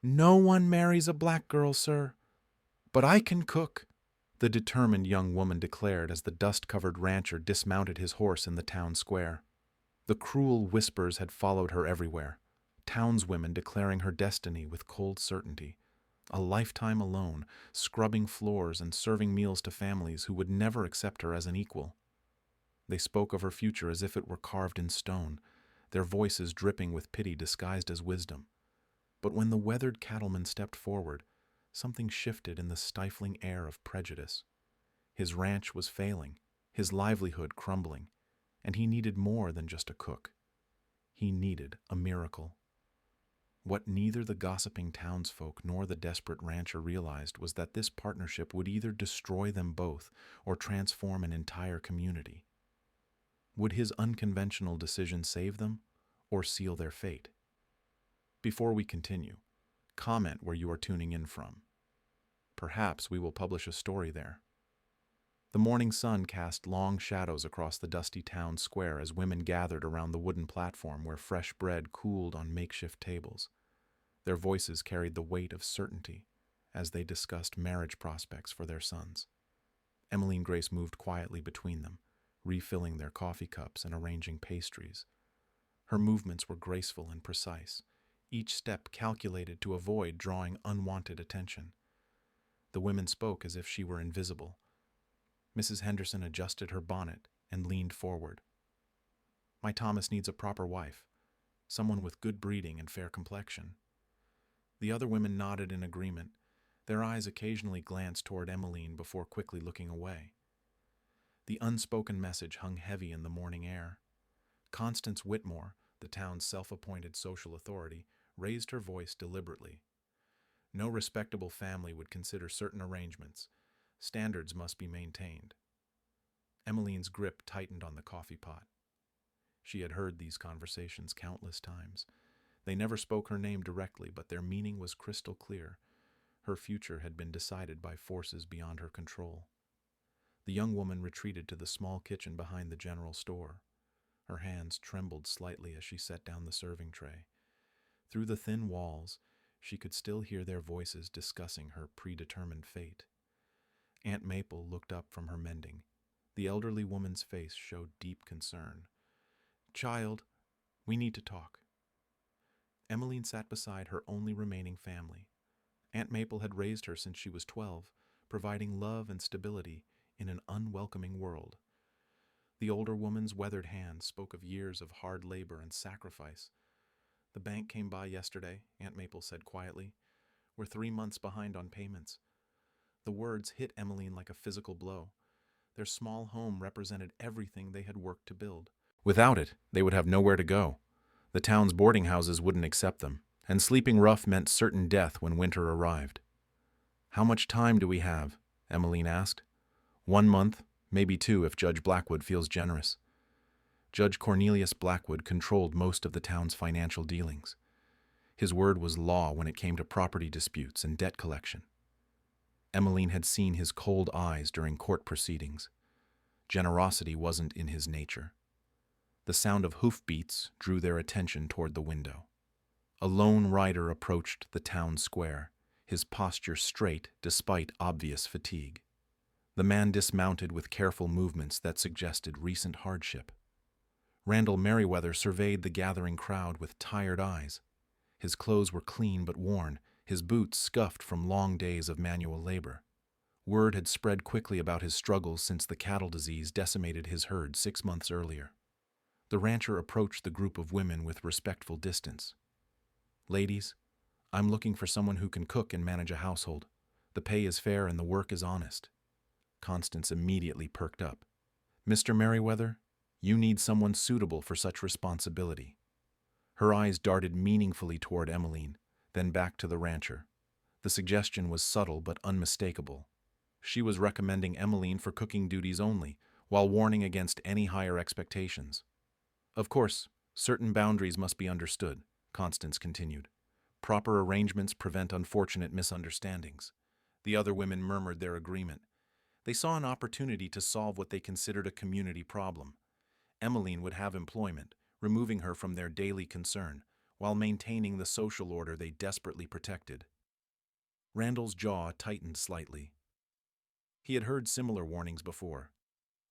No one marries a black girl, sir. But I can cook, the determined young woman declared as the dust-covered rancher dismounted his horse in the town square. The cruel whispers had followed her everywhere, townswomen declaring her destiny with cold certainty. A lifetime alone, scrubbing floors and serving meals to families who would never accept her as an equal. They spoke of her future as if it were carved in stone, their voices dripping with pity disguised as wisdom. But when the weathered cattleman stepped forward, something shifted in the stifling air of prejudice. His ranch was failing, his livelihood crumbling, and he needed more than just a cook. He needed a miracle. What neither the gossiping townsfolk nor the desperate rancher realized was that this partnership would either destroy them both or transform an entire community. Would his unconventional decision save them or seal their fate? Before we continue, comment where you are tuning in from. Perhaps we will publish a story there. The morning sun cast long shadows across the dusty town square as women gathered around the wooden platform where fresh bread cooled on makeshift tables. Their voices carried the weight of certainty as they discussed marriage prospects for their sons. Emmeline Grace moved quietly between them, refilling their coffee cups and arranging pastries. Her movements were graceful and precise, each step calculated to avoid drawing unwanted attention. The women spoke as if she were invisible. Mrs. Henderson adjusted her bonnet and leaned forward. "My Thomas needs a proper wife, someone with good breeding and fair complexion." The other women nodded in agreement. Their eyes occasionally glanced toward Emmeline before quickly looking away. The unspoken message hung heavy in the morning air. Constance Whitmore, the town's self-appointed social authority, raised her voice deliberately. No respectable family would consider certain arrangements. Standards must be maintained. Emmeline's grip tightened on the coffee pot. She had heard these conversations countless times. They never spoke her name directly, but their meaning was crystal clear. Her future had been decided by forces beyond her control. The young woman retreated to the small kitchen behind the general store. Her hands trembled slightly as she set down the serving tray. Through the thin walls, she could still hear their voices discussing her predetermined fate. Aunt Maple looked up from her mending. The elderly woman's face showed deep concern. "Child, we need to talk." Emmeline sat beside her only remaining family. Aunt Maple had raised her since she was 12, providing love and stability in an unwelcoming world. The older woman's weathered hands spoke of years of hard labor and sacrifice. "The bank came by yesterday," Aunt Maple said quietly. "We're 3 months behind on payments." The words hit Emmeline like a physical blow. Their small home represented everything they had worked to build. Without it, they would have nowhere to go. The town's boarding houses wouldn't accept them, and sleeping rough meant certain death when winter arrived. "How much time do we have?" Emmeline asked. "1 month, maybe 2 if Judge Blackwood feels generous." Judge Cornelius Blackwood controlled most of the town's financial dealings. His word was law when it came to property disputes and debt collection. Emmeline had seen his cold eyes during court proceedings. Generosity wasn't in his nature. The sound of hoofbeats drew their attention toward the window. A lone rider approached the town square, his posture straight despite obvious fatigue. The man dismounted with careful movements that suggested recent hardship. Randall Merriweather surveyed the gathering crowd with tired eyes. His clothes were clean but worn, his boots scuffed from long days of manual labor. Word had spread quickly about his struggles since the cattle disease decimated his herd 6 months earlier. The rancher approached the group of women with respectful distance. "Ladies, I'm looking for someone who can cook and manage a household. The pay is fair and the work is honest." Constance immediately perked up. "Mr. Merriweather, you need someone suitable for such responsibility." Her eyes darted meaningfully toward Emmeline, then back to the rancher. The suggestion was subtle but unmistakable. She was recommending Emmeline for cooking duties only, while warning against any higher expectations. "Of course, certain boundaries must be understood," Constance continued. "Proper arrangements prevent unfortunate misunderstandings." The other women murmured their agreement. They saw an opportunity to solve what they considered a community problem. Emmeline would have employment, removing her from their daily concern, while maintaining the social order they desperately protected. Randall's jaw tightened slightly. He had heard similar warnings before.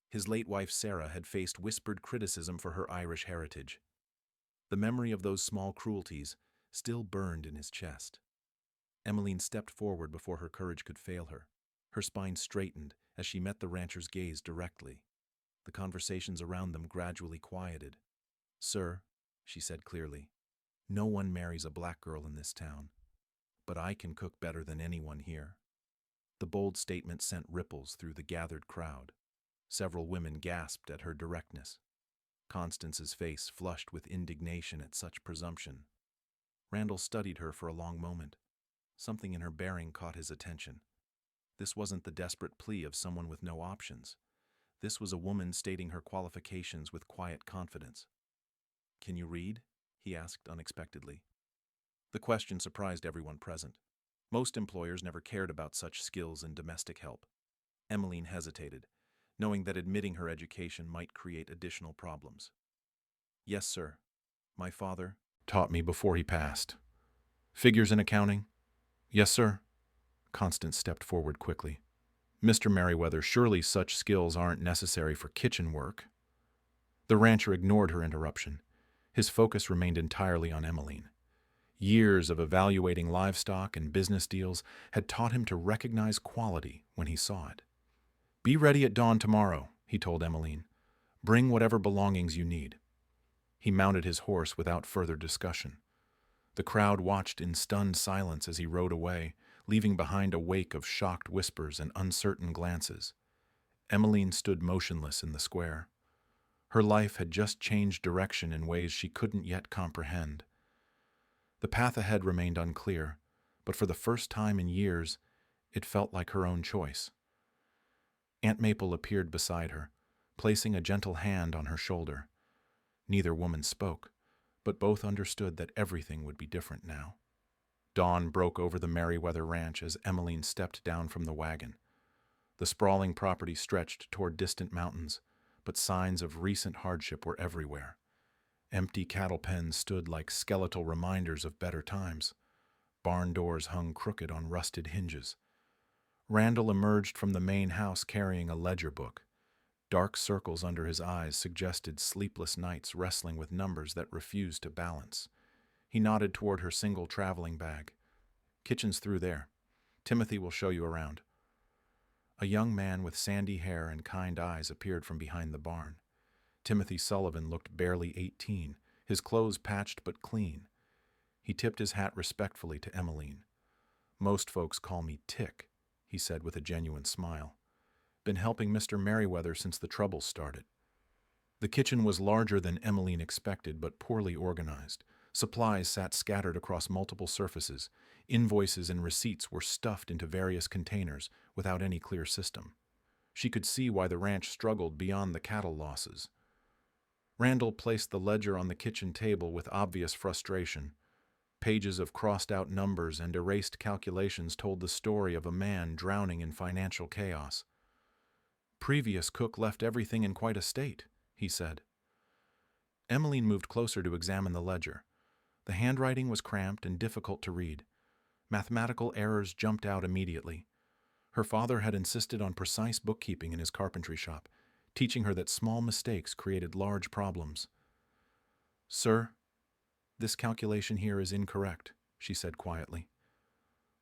His late wife Sarah had faced whispered criticism for her Irish heritage. The memory of those small cruelties still burned in his chest. Emmeline stepped forward before her courage could fail her. Her spine straightened as she met the rancher's gaze directly. The conversations around them gradually quieted. "Sir," she said clearly, "no one marries a black girl in this town, but I can cook better than anyone here." The bold statement sent ripples through the gathered crowd. Several women gasped at her directness. Constance's face flushed with indignation at such presumption. Randall studied her for a long moment. Something in her bearing caught his attention. This wasn't the desperate plea of someone with no options. This was a woman stating her qualifications with quiet confidence. "Can you read?" he asked unexpectedly. The question surprised everyone present. Most employers never cared about such skills in domestic help. Emmeline hesitated, knowing that admitting her education might create additional problems. "Yes, sir. My father taught me before he passed. Figures in accounting?" "Yes, sir." Constance stepped forward quickly. "Mr. Merriweather, surely such skills aren't necessary for kitchen work." The rancher ignored her interruption. His focus remained entirely on Emmeline. Years of evaluating livestock and business deals had taught him to recognize quality when he saw it. "Be ready at dawn tomorrow," he told Emmeline. "Bring whatever belongings you need." He mounted his horse without further discussion. The crowd watched in stunned silence as he rode away, leaving behind a wake of shocked whispers and uncertain glances. Emmeline stood motionless in the square. Her life had just changed direction in ways she couldn't yet comprehend. The path ahead remained unclear, but for the first time in years, it felt like her own choice. Aunt Maple appeared beside her, placing a gentle hand on her shoulder. Neither woman spoke, but both understood that everything would be different now. Dawn broke over the Merriweather ranch as Emmeline stepped down from the wagon. The sprawling property stretched toward distant mountains, but signs of recent hardship were everywhere. Empty cattle pens stood like skeletal reminders of better times. Barn doors hung crooked on rusted hinges. Randall emerged from the main house carrying a ledger book. Dark circles under his eyes suggested sleepless nights wrestling with numbers that refused to balance. He nodded toward her single traveling bag. "Kitchen's through there. Timothy will show you around." A young man with sandy hair and kind eyes appeared from behind the barn. Timothy Sullivan looked barely 18, his clothes patched but clean. He tipped his hat respectfully to Emmeline. "Most folks call me Tick," he said with a genuine smile. "Been helping Mr. Merriweather since the troubles started." The kitchen was larger than Emmeline expected, but poorly organized. Supplies sat scattered across multiple surfaces. Invoices and receipts were stuffed into various containers without any clear system. She could see why the ranch struggled beyond the cattle losses. Randall placed the ledger on the kitchen table with obvious frustration. Pages of crossed-out numbers and erased calculations told the story of a man drowning in financial chaos. "Previous cook left everything in quite a state," he said. Emmeline moved closer to examine the ledger. The handwriting was cramped and difficult to read. Mathematical errors jumped out immediately. Her father had insisted on precise bookkeeping in his carpentry shop, teaching her that small mistakes created large problems. "Sir, this calculation here is incorrect," she said quietly.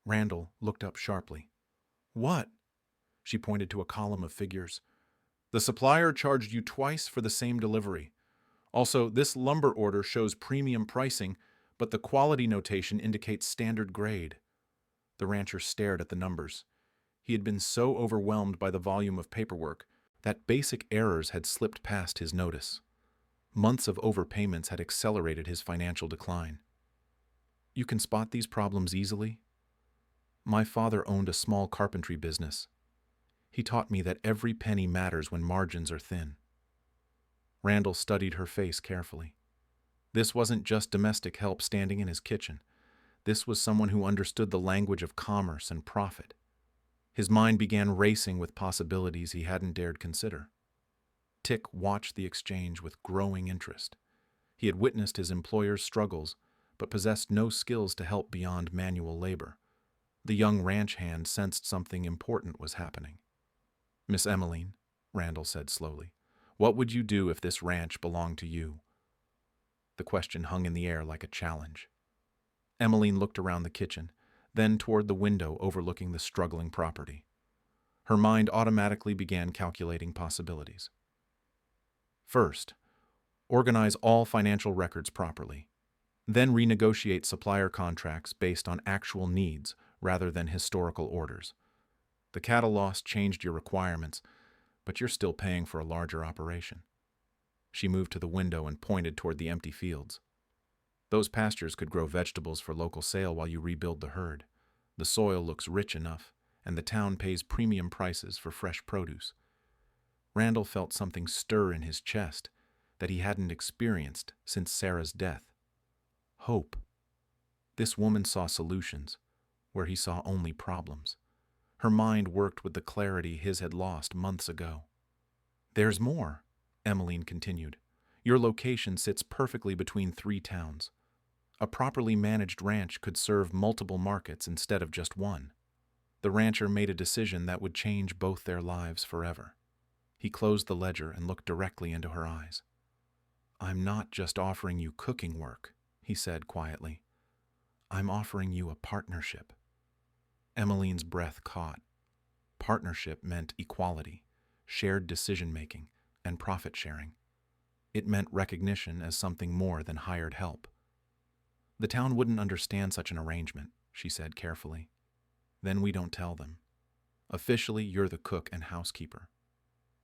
Randall looked up sharply. "What?" She pointed to a column of figures. "The supplier charged you twice for the same delivery. Also, this lumber order shows premium pricing, but the quality notation indicates standard grade." The rancher stared at the numbers. He had been so overwhelmed by the volume of paperwork that basic errors had slipped past his notice. Months of overpayments had accelerated his financial decline. "You can spot these problems easily?" "My father owned a small carpentry business. He taught me that every penny matters when margins are thin." Randall studied her face carefully. This wasn't just domestic help standing in his kitchen. This was someone who understood the language of commerce and profit. His mind began racing with possibilities he hadn't dared consider. Tick watched the exchange with growing interest. He had witnessed his employer's struggles, but possessed no skills to help beyond manual labor. The young ranch hand sensed something important was happening. "Miss Emmeline," Randall said slowly, "what would you do if this ranch belonged to you?" The question hung in the air like a challenge. Emmeline looked around the kitchen, then toward the window overlooking the struggling property. Her mind automatically began calculating possibilities. First, organize all financial records properly. Then renegotiate supplier contracts based on actual needs rather than historical orders. The cattle loss changed your requirements, but you're still paying for a larger operation. She moved to the window and pointed toward the empty fields. Those pastures could grow vegetables for local sale while you rebuild the herd. The soil looks rich enough, and the town pays premium prices for fresh produce. Randall felt something stir in his chest that he hadn't experienced since Sarah's death. Hope. This woman saw solutions where he saw only problems. Her mind worked with the clarity his had lost months ago. "There's more," Emmeline continued. "Your location sits perfectly between 3 towns. A properly managed ranch could serve multiple markets instead of just one." The rancher made a decision that would change both their lives forever. He closed the ledger and looked directly into her eyes. "I'm not just offering you cooking work," he said quietly. "I'm offering you a partnership." Emmeline's breath caught. Partnership meant equality, shared decision-making, and profit-sharing. It meant recognition as something more than hired help. "The town wouldn't understand such an arrangement," she said carefully. "Then we don't tell them. Officially, you're the cook and housekeeper.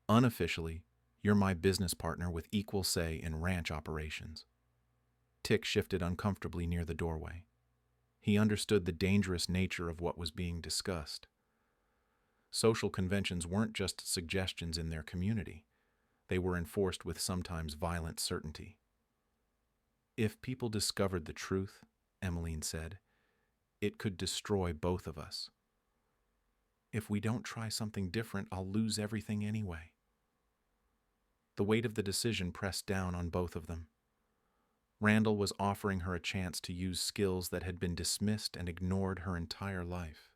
Unofficially, you're my business partner with equal say in ranch operations." Tick shifted uncomfortably near the doorway. He understood the dangerous nature of what was being discussed. Social conventions weren't just suggestions in their community. They were enforced with sometimes violent certainty. "If people discovered the truth," Emmeline said, "it could destroy both of us. If we don't try something different, I'll lose everything anyway." The weight of the decision pressed down on both of them. Randall was offering her a chance to use skills that had been dismissed and ignored her entire life.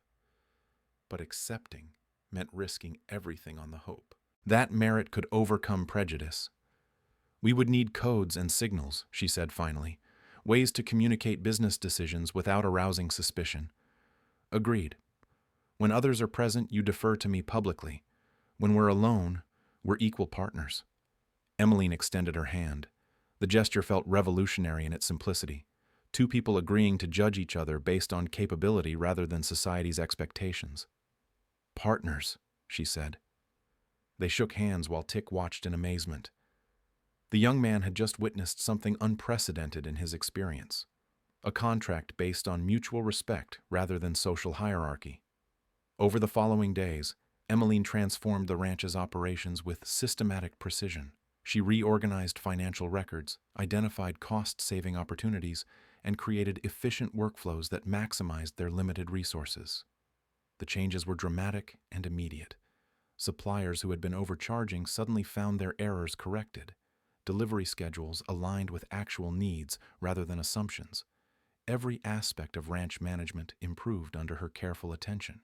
But accepting meant risking everything on the hope that merit could overcome prejudice. "We would need codes and signals," she said finally, "ways to communicate business decisions without arousing suspicion." "Agreed. When others are present, you defer to me publicly. When we're alone, we're equal partners." Emmeline extended her hand. The gesture felt revolutionary in its simplicity. 2 people agreeing to judge each other based on capability rather than society's expectations. "Partners," she said. They shook hands while Tick watched in amazement. The young man had just witnessed something unprecedented in his experience. A contract based on mutual respect rather than social hierarchy. Over the following days, Emmeline transformed the ranch's operations with systematic precision. She reorganized financial records, identified cost-saving opportunities, and created efficient workflows that maximized their limited resources. The changes were dramatic and immediate. Suppliers who had been overcharging suddenly found their errors corrected. Delivery schedules aligned with actual needs rather than assumptions. Every aspect of ranch management improved under her careful attention.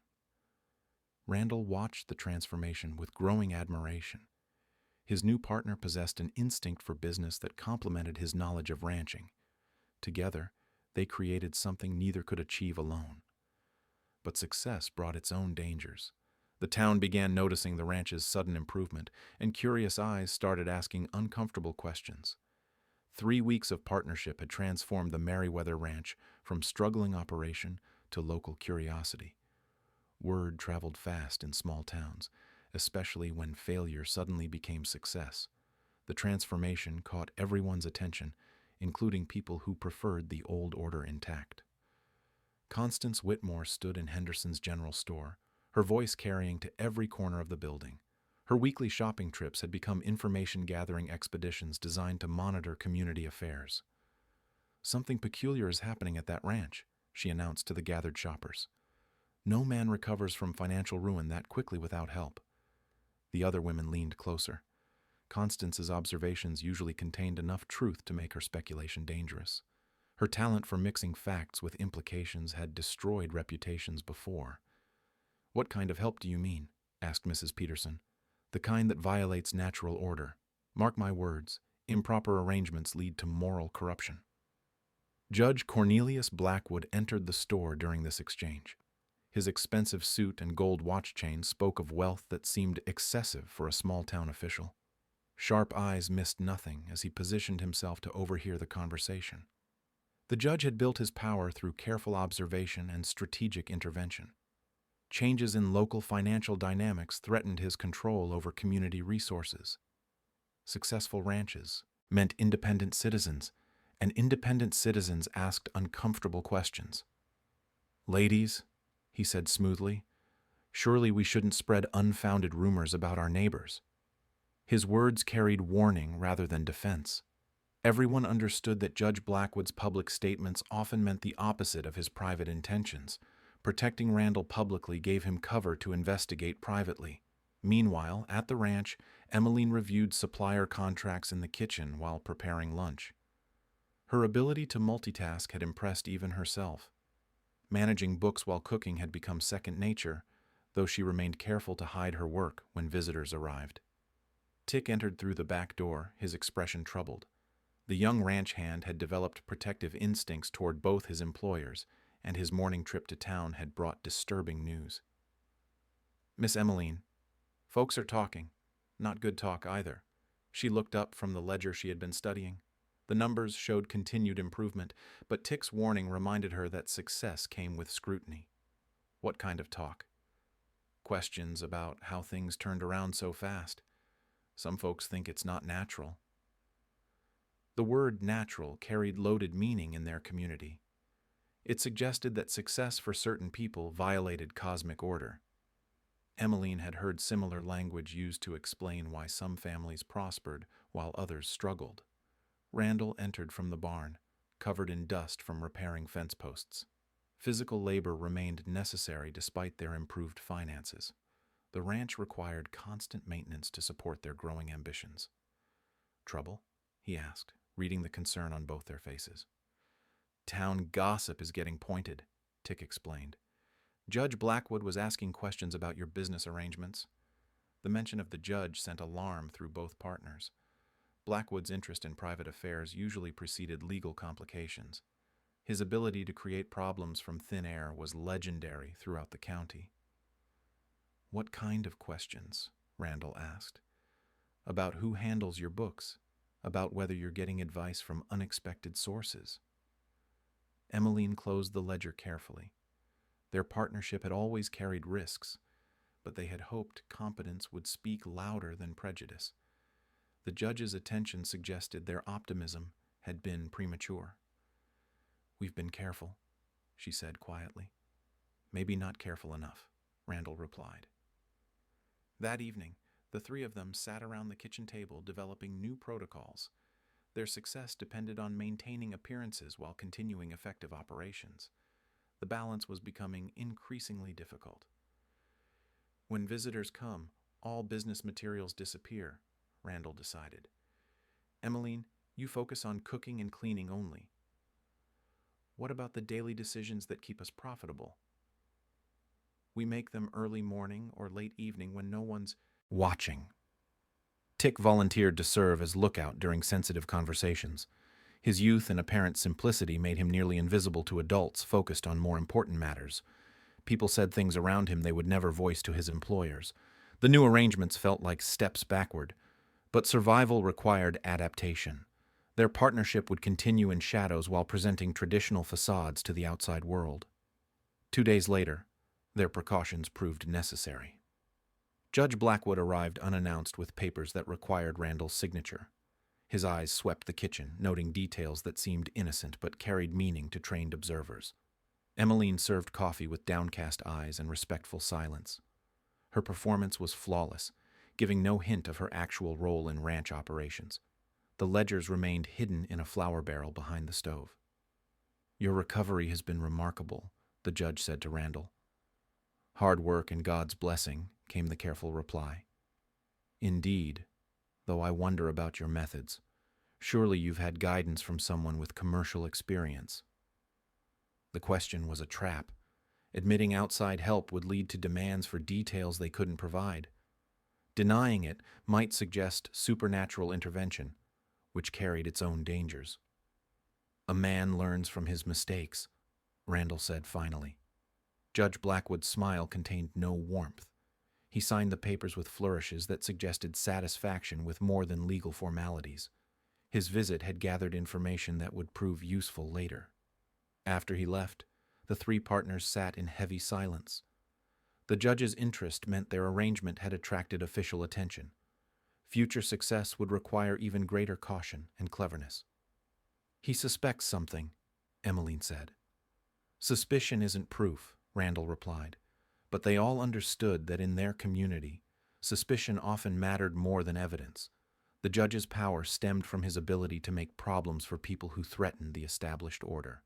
Randall watched the transformation with growing admiration. His new partner possessed an instinct for business that complemented his knowledge of ranching. Together, they created something neither could achieve alone. But success brought its own dangers. The town began noticing the ranch's sudden improvement, and curious eyes started asking uncomfortable questions. 3 weeks of partnership had transformed the Merriweather Ranch from struggling operation to local curiosity. Word traveled fast in small towns, especially when failure suddenly became success. The transformation caught everyone's attention, including people who preferred the old order intact. Constance Whitmore stood in Henderson's general store, her voice carrying to every corner of the building. Her weekly shopping trips had become information-gathering expeditions designed to monitor community affairs. "Something peculiar is happening at that ranch," she announced to the gathered shoppers. "No man recovers from financial ruin that quickly without help." The other women leaned closer. Constance's observations usually contained enough truth to make her speculation dangerous. Her talent for mixing facts with implications had destroyed reputations before. "What kind of help do you mean?" asked Mrs. Peterson. "The kind that violates natural order. Mark my words, improper arrangements lead to moral corruption." Judge Cornelius Blackwood entered the store during this exchange. His expensive suit and gold watch chain spoke of wealth that seemed excessive for a small-town official. Sharp eyes missed nothing as he positioned himself to overhear the conversation. The judge had built his power through careful observation and strategic intervention. Changes in local financial dynamics threatened his control over community resources. Successful ranches meant independent citizens, and independent citizens asked uncomfortable questions. "Ladies," he said smoothly, "surely we shouldn't spread unfounded rumors about our neighbors." His words carried warning rather than defense. Everyone understood that Judge Blackwood's public statements often meant the opposite of his private intentions. Protecting Randall publicly gave him cover to investigate privately. Meanwhile, at the ranch, Emmeline reviewed supplier contracts in the kitchen while preparing lunch. Her ability to multitask had impressed even herself. Managing books while cooking had become second nature, though she remained careful to hide her work when visitors arrived. Tick entered through the back door, his expression troubled. The young ranch hand had developed protective instincts toward both his employers, and his morning trip to town had brought disturbing news. "Miss Emmeline, folks are talking. Not good talk either." She looked up from the ledger she had been studying. The numbers showed continued improvement, but Tick's warning reminded her that success came with scrutiny. "What kind of talk?" "Questions about how things turned around so fast. Some folks think it's not natural." The word natural carried loaded meaning in their community. It suggested that success for certain people violated cosmic order. Emmeline had heard similar language used to explain why some families prospered while others struggled. Randall entered from the barn, covered in dust from repairing fence posts. Physical labor remained necessary despite their improved finances. The ranch required constant maintenance to support their growing ambitions. "Trouble?" he asked, reading the concern on both their faces. "Town gossip is getting pointed," Tick explained. "Judge Blackwood was asking questions about your business arrangements." The mention of the judge sent alarm through both partners. Blackwood's interest in private affairs usually preceded legal complications. His ability to create problems from thin air was legendary throughout the county. "What kind of questions?" Randall asked. "About who handles your books, about whether you're getting advice from unexpected sources." Emmeline closed the ledger carefully. Their partnership had always carried risks, but they had hoped competence would speak louder than prejudice. The judge's attention suggested their optimism had been premature. "We've been careful," she said quietly. "Maybe not careful enough," Randall replied. That evening, the three of them sat around the kitchen table developing new protocols. Their success depended on maintaining appearances while continuing effective operations. The balance was becoming increasingly difficult. "When visitors come, all business materials disappear," Randall decided. "Emmeline, you focus on cooking and cleaning only." "What about the daily decisions that keep us profitable?" "We make them early morning or late evening when no one's watching." Tick volunteered to serve as lookout during sensitive conversations. His youth and apparent simplicity made him nearly invisible to adults focused on more important matters. People said things around him they would never voice to his employers. The new arrangements felt like steps backward, but survival required adaptation. Their partnership would continue in shadows while presenting traditional facades to the outside world. 2 days later, their precautions proved necessary. Judge Blackwood arrived unannounced with papers that required Randall's signature. His eyes swept the kitchen, noting details that seemed innocent but carried meaning to trained observers. Emmeline served coffee with downcast eyes and respectful silence. Her performance was flawless, giving no hint of her actual role in ranch operations. The ledgers remained hidden in a flour barrel behind the stove. "Your recovery has been remarkable," the judge said to Randall. "Hard work and God's blessing," came the careful reply. "Indeed, though I wonder about your methods. Surely you've had guidance from someone with commercial experience. The question was a trap. Admitting outside help would lead to demands for details they couldn't provide. Denying it might suggest supernatural intervention, which carried its own dangers. A man learns from his mistakes, Randall said finally. Judge Blackwood's smile contained no warmth. He signed the papers with flourishes that suggested satisfaction with more than legal formalities. His visit had gathered information that would prove useful later. After he left, the three partners sat in heavy silence. The judge's interest meant their arrangement had attracted official attention. Future success would require even greater caution and cleverness. He suspects something, Emmeline said. Suspicion isn't proof, Randall replied, but they all understood that in their community, suspicion often mattered more than evidence. The judge's power stemmed from his ability to make problems for people who threatened the established order.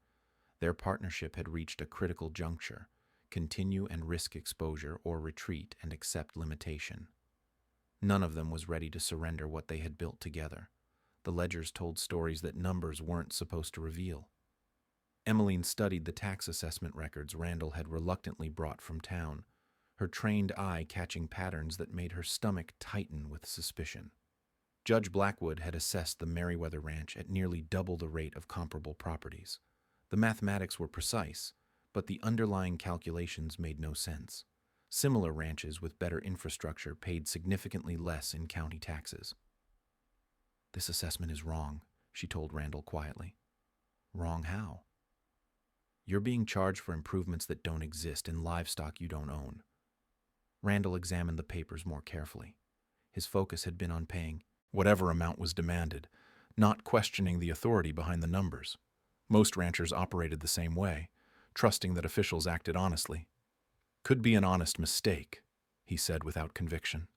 Their partnership had reached a critical juncture: continue and risk exposure, or retreat and accept limitation. None of them was ready to surrender what they had built together. The ledgers told stories that numbers weren't supposed to reveal. Emmeline studied the tax assessment records Randall had reluctantly brought from town, her trained eye catching patterns that made her stomach tighten with suspicion. Judge Blackwood had assessed the Merriweather Ranch at nearly double the rate of comparable properties. The mathematics were precise, but the underlying calculations made no sense. Similar ranches with better infrastructure paid significantly less in county taxes. "This assessment is wrong," she told Randall quietly. "Wrong how?" "You're being charged for improvements that don't exist in livestock you don't own." Randall examined the papers more carefully. His focus had been on paying whatever amount was demanded, not questioning the authority behind the numbers. Most ranchers operated the same way, trusting that officials acted honestly. "Could be an honest mistake," he said without conviction.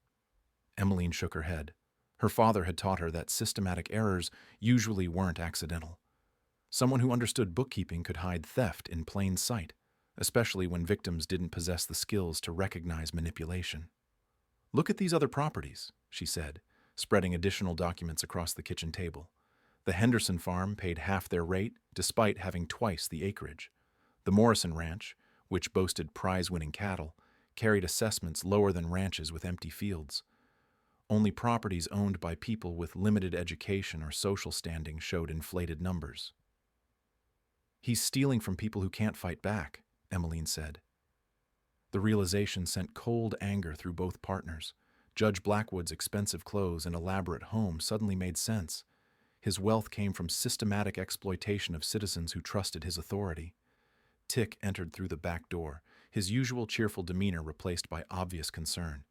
Emmeline shook her head. Her father had taught her that systematic errors usually weren't accidental. Someone who understood bookkeeping could hide theft in plain sight, especially when victims didn't possess the skills to recognize manipulation. "Look at these other properties," she said, spreading additional documents across the kitchen table. The Henderson farm paid half their rate, despite having twice the acreage. The Morrison Ranch, which boasted prize-winning cattle, carried assessments lower than ranches with empty fields. Only properties owned by people with limited education or social standing showed inflated numbers. "He's stealing from people who can't fight back," Emmeline said. The realization sent cold anger through both partners. Judge Blackwood's expensive clothes and elaborate home suddenly made sense. His wealth came from systematic exploitation of citizens who trusted his authority. Tick entered through the back door, his usual cheerful demeanor replaced by obvious concern.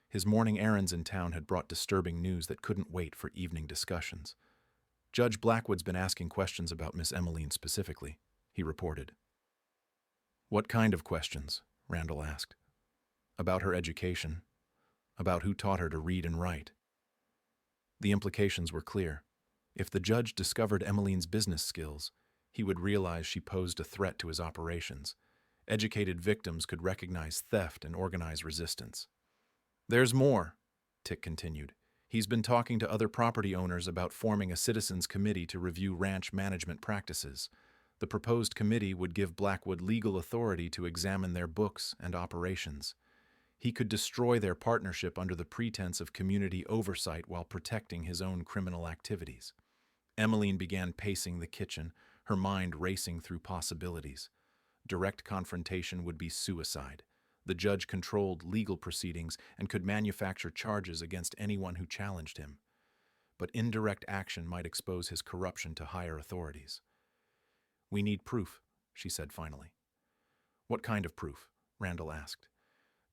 His morning errands in town had brought disturbing news that couldn't wait for evening discussions. "Judge Blackwood's been asking questions about Miss Emmeline specifically," he reported. "What kind of questions?" Randall asked. "About her education. About who taught her to read and write." The implications were clear. If the judge discovered Emmeline's business skills, he would realize she posed a threat to his operations. Educated victims could recognize theft and organize resistance. "There's more," Tick continued. "He's been talking to other property owners about forming a citizens' committee to review ranch management practices. The proposed committee would give Blackwood legal authority to examine their books and operations. He could destroy their partnership under the pretense of community oversight while protecting his own criminal activities." Emmeline began pacing the kitchen, her mind racing through possibilities. Direct confrontation would be suicide. The judge controlled legal proceedings and could manufacture charges against anyone who challenged him. But indirect action might expose his corruption to higher authorities. "We need proof," she said finally. "What kind of proof?" Randall asked.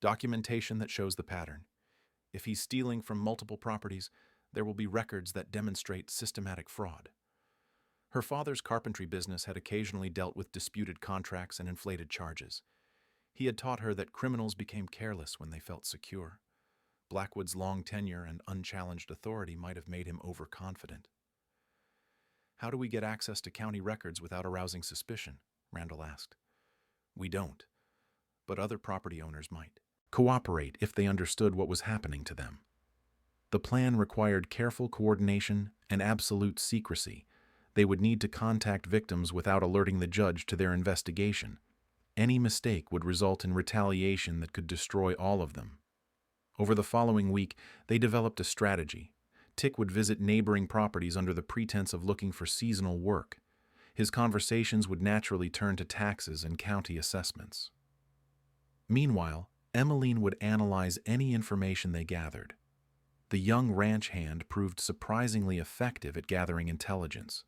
"Documentation that shows the pattern. If he's stealing from multiple properties, there will be records that demonstrate systematic fraud." Her father's carpentry business had occasionally dealt with disputed contracts and inflated charges. He had taught her that criminals became careless when they felt secure. Blackwood's long tenure and unchallenged authority might have made him overconfident. "How do we get access to county records without arousing suspicion?" Randall asked. "We don't, but other property owners might cooperate if they understood what was happening to them." The plan required careful coordination and absolute secrecy. They would need to contact victims without alerting the judge to their investigation. Any mistake would result in retaliation that could destroy all of them. Over the following week, they developed a strategy. Tick would visit neighboring properties under the pretense of looking for seasonal work. His conversations would naturally turn to taxes and county assessments. Meanwhile, Emmeline would analyze any information they gathered. The young ranch hand proved surprisingly effective at gathering intelligence.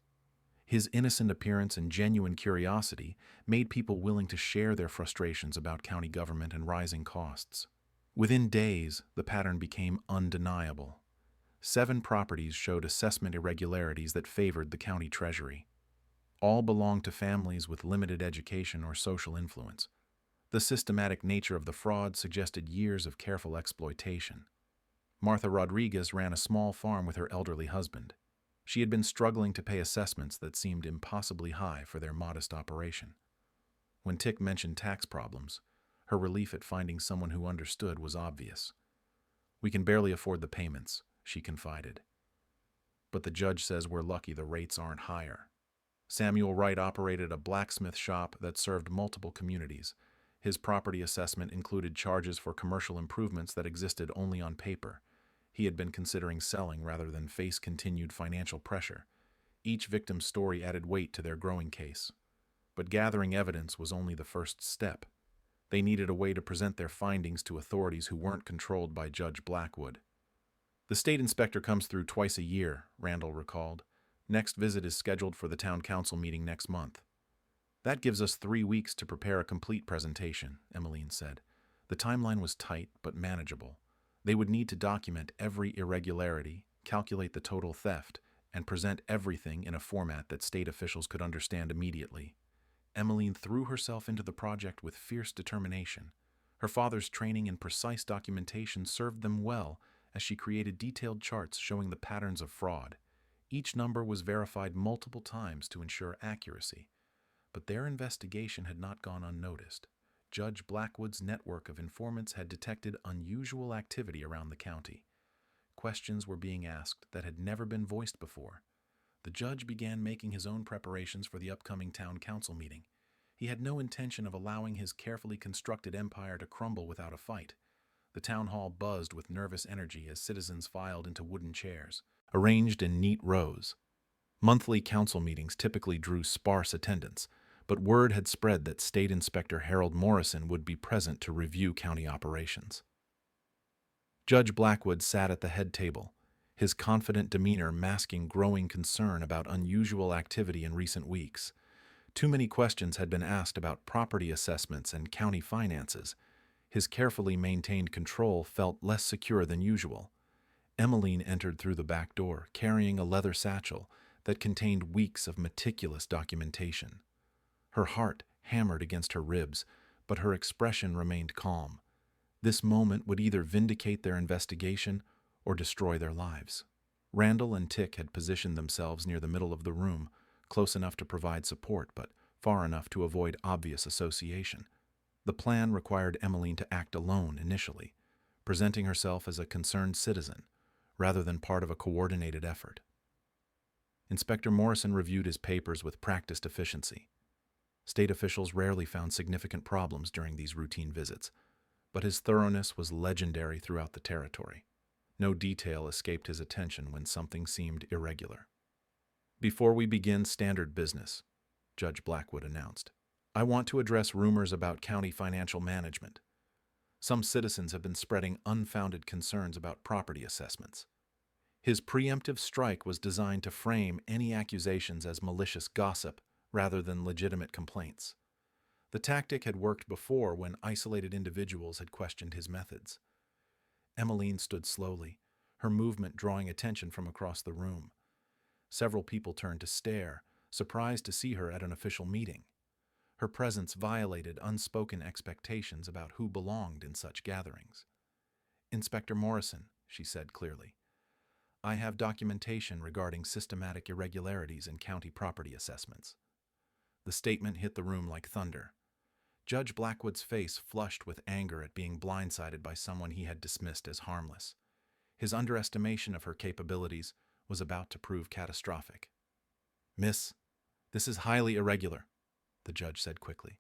His innocent appearance and genuine curiosity made people willing to share their frustrations about county government and rising costs. Within days, the pattern became undeniable. 7 properties showed assessment irregularities that favored the county treasury. All belonged to families with limited education or social influence. The systematic nature of the fraud suggested years of careful exploitation. Martha Rodriguez ran a small farm with her elderly husband. She had been struggling to pay assessments that seemed impossibly high for their modest operation. When Tick mentioned tax problems, her relief at finding someone who understood was obvious. "We can barely afford the payments," she confided. "But the judge says we're lucky the rates aren't higher." Samuel Wright operated a blacksmith shop that served multiple communities. His property assessment included charges for commercial improvements that existed only on paper. He had been considering selling rather than face continued financial pressure. Each victim's story added weight to their growing case. But gathering evidence was only the first step. They needed a way to present their findings to authorities who weren't controlled by Judge Blackwood. "The state inspector comes through twice a year," Randall recalled. "Next visit is scheduled for the town council meeting next month." "That gives us 3 weeks to prepare a complete presentation," Emmeline said. The timeline was tight but manageable. They would need to document every irregularity, calculate the total theft, and present everything in a format that state officials could understand immediately. Emmeline threw herself into the project with fierce determination. Her father's training in precise documentation served them well as she created detailed charts showing the patterns of fraud. Each number was verified multiple times to ensure accuracy. But their investigation had not gone unnoticed. Judge Blackwood's network of informants had detected unusual activity around the county. Questions were being asked that had never been voiced before. The judge began making his own preparations for the upcoming town council meeting. He had no intention of allowing his carefully constructed empire to crumble without a fight. The town hall buzzed with nervous energy as citizens filed into wooden chairs, arranged in neat rows. Monthly council meetings typically drew sparse attendance, but word had spread that State Inspector Harold Morrison would be present to review county operations. Judge Blackwood sat at the head table, his confident demeanor masking growing concern about unusual activity in recent weeks. Too many questions had been asked about property assessments and county finances. His carefully maintained control felt less secure than usual. Emmeline entered through the back door, carrying a leather satchel that contained weeks of meticulous documentation. Her heart hammered against her ribs, but her expression remained calm. This moment would either vindicate their investigation or destroy their lives. Randall and Tick had positioned themselves near the middle of the room, close enough to provide support, but far enough to avoid obvious association. The plan required Emmeline to act alone initially, presenting herself as a concerned citizen, rather than part of a coordinated effort. Inspector Morrison reviewed his papers with practiced efficiency. State officials rarely found significant problems during these routine visits, but his thoroughness was legendary throughout the territory. No detail escaped his attention when something seemed irregular. "Before we begin standard business," Judge Blackwood announced, "I want to address rumors about county financial management. Some citizens have been spreading unfounded concerns about property assessments." His preemptive strike was designed to frame any accusations as malicious gossip rather than legitimate complaints. The tactic had worked before when isolated individuals had questioned his methods. Emmeline stood slowly, her movement drawing attention from across the room. Several people turned to stare, surprised to see her at an official meeting. Her presence violated unspoken expectations about who belonged in such gatherings. "Inspector Morrison," she said clearly, "I have documentation regarding systematic irregularities in county property assessments." The statement hit the room like thunder. Judge Blackwood's face flushed with anger at being blindsided by someone he had dismissed as harmless. His underestimation of her capabilities was about to prove catastrophic. "Miss, this is highly irregular," the judge said quickly.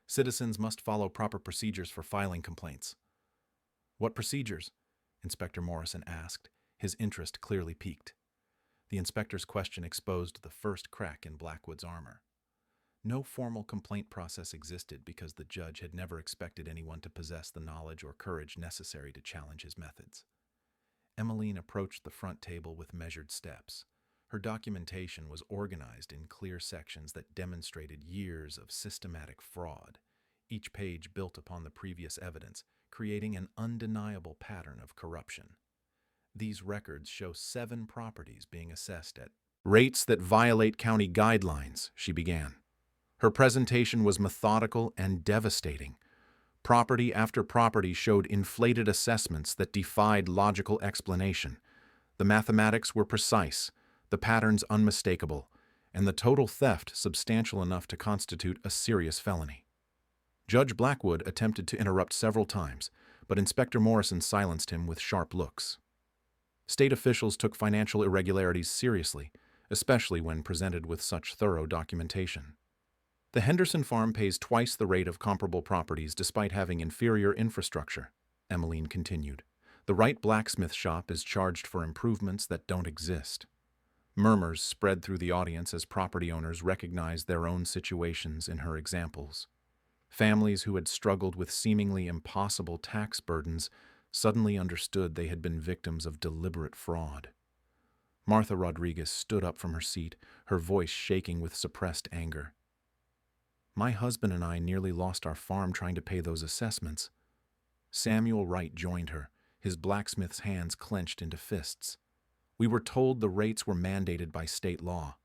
"Citizens must follow proper procedures for filing complaints." "What procedures?" Inspector Morrison asked, his interest clearly piqued. The inspector's question exposed the first crack in Blackwood's armor. No formal complaint process existed because the judge had never expected anyone to possess the knowledge or courage necessary to challenge his methods. Emmeline approached the front table with measured steps. Her documentation was organized in clear sections that demonstrated years of systematic fraud, each page built upon the previous evidence, creating an undeniable pattern of corruption. These records show 7 properties being assessed at rates that violate county guidelines, she began. Her presentation was methodical and devastating. Property after property showed inflated assessments that defied logical explanation. The mathematics were precise, the patterns unmistakable, and the total theft substantial enough to constitute a serious felony. Judge Blackwood attempted to interrupt several times, but Inspector Morrison silenced him with sharp looks. State officials took financial irregularities seriously, especially when presented with such thorough documentation. The Henderson farm pays twice the rate of comparable properties despite having inferior infrastructure, Emmeline continued. The Wright blacksmith shop is charged for improvements that don't exist. Murmurs spread through the audience as property owners recognized their own situations in her examples. Families who had struggled with seemingly impossible tax burdens suddenly understood they had been victims of deliberate fraud. Martha Rodriguez stood up from her seat, her voice shaking with suppressed anger. "My husband and I nearly lost our farm trying to pay those assessments." Samuel Wright joined her, his blacksmith's hands clenched into fists. "We were told the rates were mandated by state law."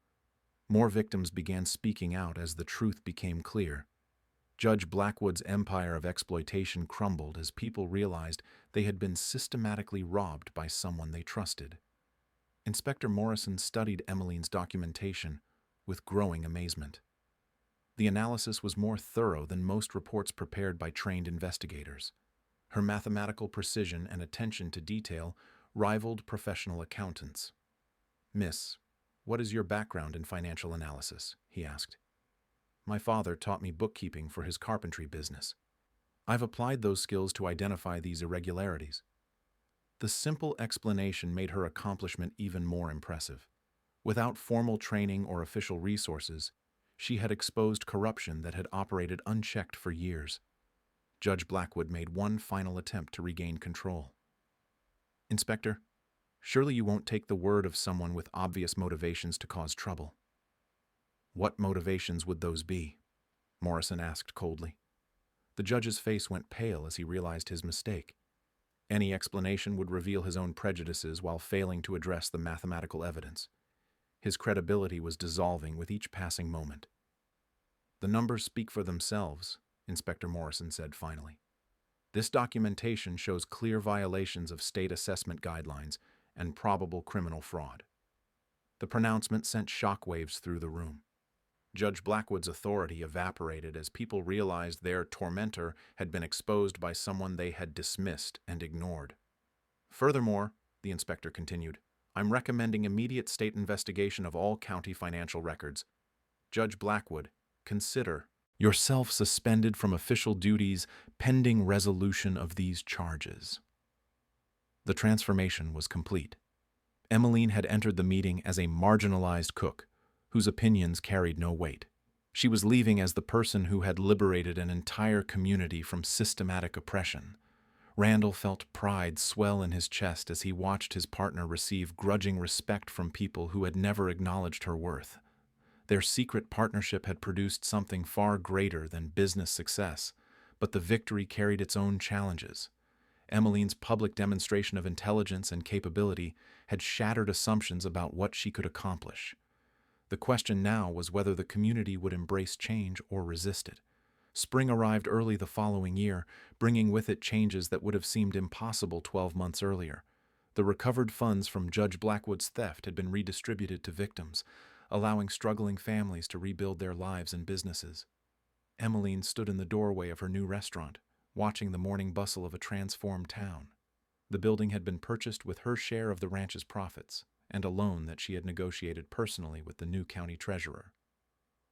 More victims began speaking out as the truth became clear. Judge Blackwood's empire of exploitation crumbled as people realized they had been systematically robbed by someone they trusted. Inspector Morrison studied Emmeline's documentation with growing amazement. The analysis was more thorough than most reports prepared by trained investigators. Her mathematical precision and attention to detail rivaled professional accountants. "Miss, what is your background in financial analysis?" he asked. "My father taught me bookkeeping for his carpentry business. I've applied those skills to identify these irregularities." The simple explanation made her accomplishment even more impressive. Without formal training or official resources, she had exposed corruption that had operated unchecked for years. Judge Blackwood made one final attempt to regain control. "Inspector, surely you won't take the word of someone with obvious motivations to cause trouble." "What motivations would those be?" Morrison asked coldly. The judge's face went pale as he realized his mistake. Any explanation would reveal his own prejudices while failing to address the mathematical evidence. His credibility was dissolving with each passing moment. "The numbers speak for themselves," Inspector Morrison said finally. "This documentation shows clear violations of state assessment guidelines and probable criminal fraud." The pronouncement sent shockwaves through the room. Judge Blackwood's authority evaporated as people realized their tormentor had been exposed by someone they had dismissed and ignored. "Furthermore," the inspector continued, "I'm recommending immediate state investigation of all county financial records. Judge Blackwood, consider yourself suspended from official duties pending resolution of these charges." The transformation was complete. Emmeline had entered the meeting as a marginalized cook, whose opinions carried no weight. She was leaving as the person who had liberated an entire community from systematic oppression. Randall felt pride swell in his chest as he watched his partner receive grudging respect from people who had never acknowledged her worth. Their secret partnership had produced something far greater than business success, but the victory carried its own challenges. Emmeline's public demonstration of intelligence and capability had shattered assumptions about what she could accomplish. The question now was whether the community would embrace change or resist it. Spring arrived early the following year, bringing with it changes that would have seemed impossible 12 months earlier. The recovered funds from Judge Blackwood's theft had been redistributed to victims, allowing struggling families to rebuild their lives and businesses. Emmeline stood in the doorway of her new restaurant, watching the morning bustle of a transformed town. The building had been purchased with her share of the ranch's profits, and a loan that she had negotiated personally with the new county treasurer.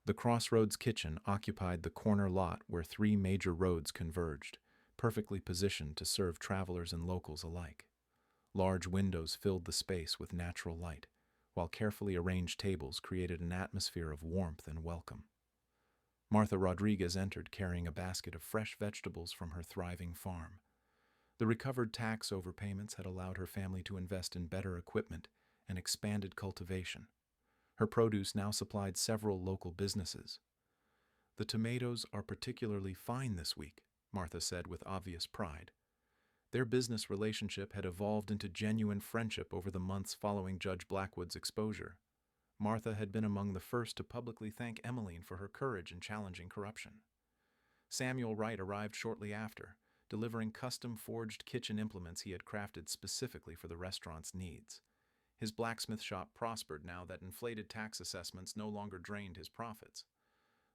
The Crossroads Kitchen occupied the corner lot where three major roads converged, perfectly positioned to serve travelers and locals alike. Large windows filled the space with natural light, while carefully arranged tables created an atmosphere of warmth and welcome. Martha Rodriguez entered carrying a basket of fresh vegetables from her thriving farm. The recovered tax overpayments had allowed her family to invest in better equipment and expanded cultivation. Her produce now supplied several local businesses. "The tomatoes are particularly fine this week," Martha said with obvious pride. Their business relationship had evolved into genuine friendship over the months following Judge Blackwood's exposure. Martha had been among the first to publicly thank Emmeline for her courage in challenging corruption. Samuel Wright arrived shortly after, delivering custom-forged kitchen implements he had crafted specifically for the restaurant's needs. His blacksmith shop prospered now that inflated tax assessments no longer drained his profits.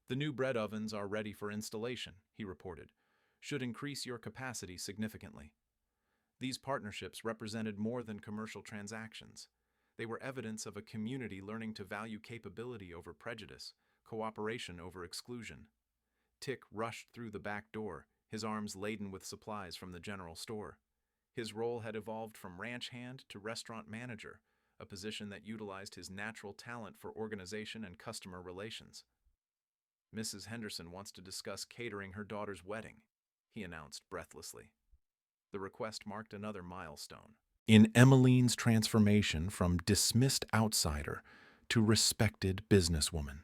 "The new bread ovens are ready for installation," he reported. "Should increase your capacity significantly." These partnerships represented more than commercial transactions. They were evidence of a community learning to value capability over prejudice, cooperation over exclusion. Tick rushed through the back door, his arms laden with supplies from the general store. His role had evolved from ranch hand to restaurant manager, a position that utilized his natural talent for organization and customer relations. "Mrs. Henderson wants to discuss catering her daughter's wedding," he announced breathlessly. The request marked another milestone in Emmeline's transformation from dismissed outsider to respected businesswoman.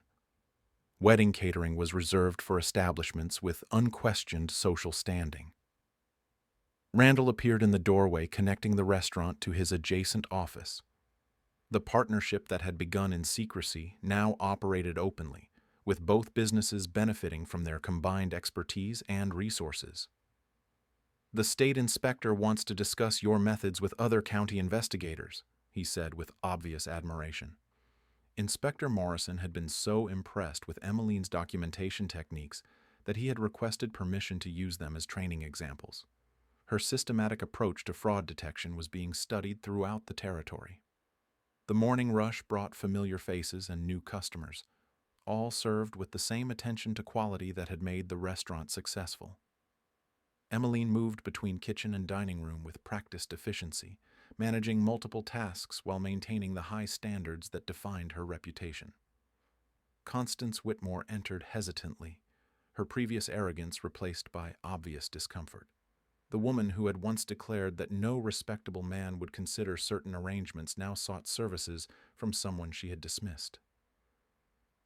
Wedding catering was reserved for establishments with unquestioned social standing. Randall appeared in the doorway connecting the restaurant to his adjacent office. The partnership that had begun in secrecy now operated openly, with both businesses benefiting from their combined expertise and resources. "The state inspector wants to discuss your methods with other county investigators," he said with obvious admiration. Inspector Morrison had been so impressed with Emmeline's documentation techniques that he had requested permission to use them as training examples. Her systematic approach to fraud detection was being studied throughout the territory. The morning rush brought familiar faces and new customers, all served with the same attention to quality that had made the restaurant successful. Emmeline moved between kitchen and dining room with practiced efficiency, managing multiple tasks while maintaining the high standards that defined her reputation. Constance Whitmore entered hesitantly, her previous arrogance replaced by obvious discomfort. The woman who had once declared that no respectable man would consider certain arrangements now sought services from someone she had dismissed.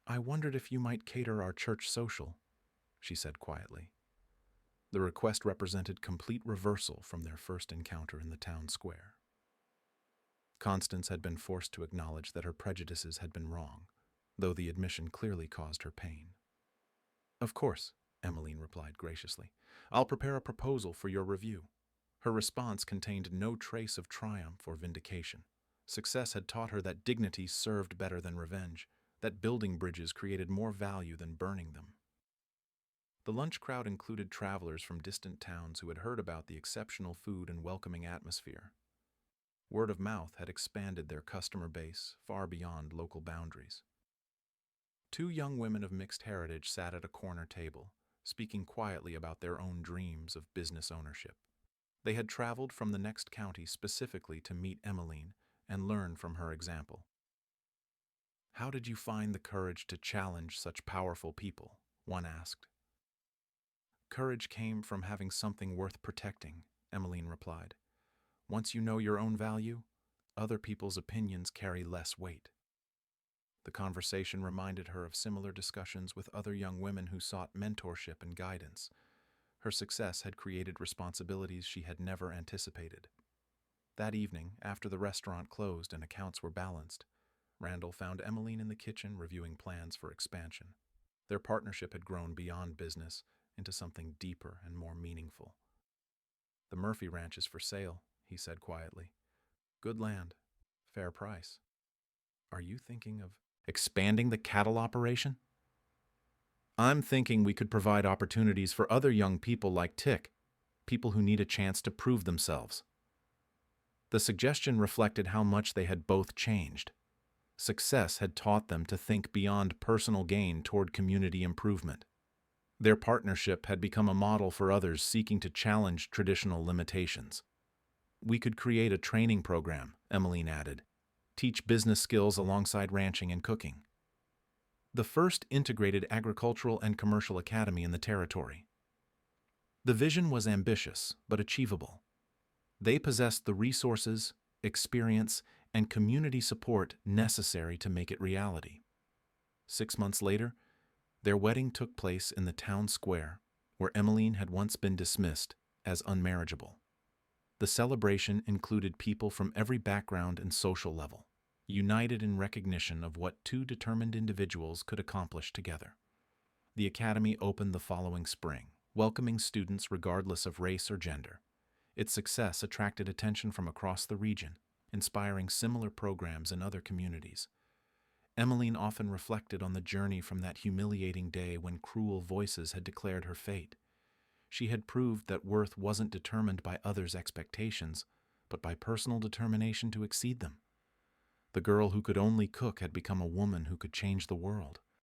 "I wondered if you might cater our church social," she said quietly. The request represented complete reversal from their first encounter in the town square. Constance had been forced to acknowledge that her prejudices had been wrong, though the admission clearly caused her pain. "Of course," Emmeline replied graciously. "I'll prepare a proposal for your review." Her response contained no trace of triumph or vindication. Success had taught her that dignity served better than revenge, that building bridges created more value than burning them. The lunch crowd included travelers from distant towns who had heard about the exceptional food and welcoming atmosphere. Word of mouth had expanded their customer base far beyond local boundaries. Two young women of mixed heritage sat at a corner table, speaking quietly about their own dreams of business ownership. They had traveled from the next county specifically to meet Emmeline and learn from her example. "How did you find the courage to challenge such powerful people?" one asked. "Courage came from having something worth protecting," Emmeline replied. "Once you know your own value, other people's opinions carry less weight." The conversation reminded her of similar discussions with other young women who sought mentorship and guidance. Her success had created responsibilities she had never anticipated. That evening, after the restaurant closed and accounts were balanced, Randall found Emmeline in the kitchen reviewing plans for expansion. Their partnership had grown beyond business into something deeper and more meaningful. "The Murphy Ranch is for sale," he said quietly. "Good land, fair price. Are you thinking of expanding the cattle operation?" "I'm thinking we could provide opportunities for other young people like Tick, people who need a chance to prove themselves." The suggestion reflected how much they had both changed. Success had taught them to think beyond personal gain toward community improvement. Their partnership had become a model for others seeking to challenge traditional limitations. We could create a training program, Emmeline added, teach business skills alongside ranching and cooking. The first integrated agricultural and commercial academy in the territory. The vision was ambitious, but achievable. They possessed the resources, experience, and community support necessary to make it reality. 6 months later, their wedding took place in the town square, where Emmeline had once been dismissed as unmarriageable. The celebration included people from every background and social level, united in recognition of what two determined individuals could accomplish together. The academy opened the following spring, welcoming students regardless of race or gender. Its success attracted attention from across the region, inspiring similar programs in other communities. Emmeline often reflected on the journey from that humiliating day when cruel voices had declared her fate. She had proved that worth wasn't determined by others' expectations, but by personal determination to exceed them. The girl who could only cook had become a woman who could change the world.